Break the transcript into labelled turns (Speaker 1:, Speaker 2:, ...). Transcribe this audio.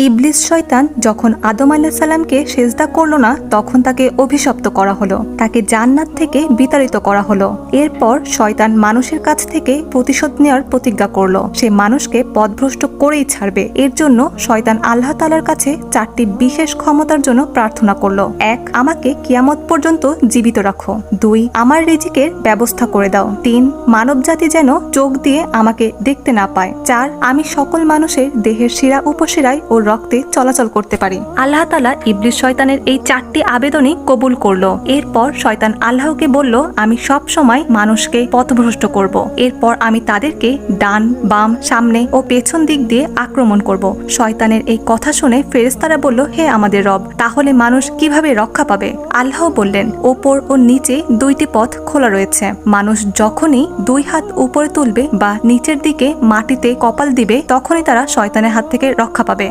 Speaker 1: ইবলিস শয়তান যখন আদম আলাইহিস সালামকে সেজদা করল না, তখন তাকে অভিশপ্ত করা হলো, তাকে জান্নাত থেকে বিতাড়িত করা হলো। এরপর শয়তান মানুষের কাছ থেকে প্রতিশোধ নেওয়ার প্রতিজ্ঞা করলো, সে মানুষকে পথভ্রষ্ট করেই ছাড়বে। এর জন্য শয়তান আল্লাহ তাআলার কাছে 4টি বিশেষ ক্ষমতার জন্য প্রার্থনা করলো। 1, আমাকে কিয়ামত পর্যন্ত জীবিত রাখো। 2, আমার রিজিকের ব্যবস্থা করে দাও। 3, মানবজাতি যেন চোখ দিয়ে আমাকে দেখতে না পায়। 4, আমি সকল মানুষের দেহের শিরা উপশিরায় ও রক্তে চলাচল করতে পারি। আল্লাহ তাআলা ইবলিস শয়তানের এই 4টি আবেদনই কবুল করলো। এরপর শয়তান আল্লাহকে বলল, আমি সব সময় মানুষকে পথভ্রষ্ট করব। এরপর আমি তাদেরকে ডান, বাম, সামনে ও পেছন দিক দিয়ে আক্রমণ করব। শয়তানের এই কথা শুনে ফেরেশতারা বলল, হে আমাদের রব, তাহলে মানুষ কিভাবে রক্ষা পাবে? আল্লাহ বললেন, ওপর ও নিচে 2টি পথ খোলা রয়েছে। মানুষ যখনই 2 হাত উপরে তুলবে বা নিচের দিকে মাটিতে কপাল দিবে, তখনই তারা শয়তানের হাত থেকে রক্ষা পাবে।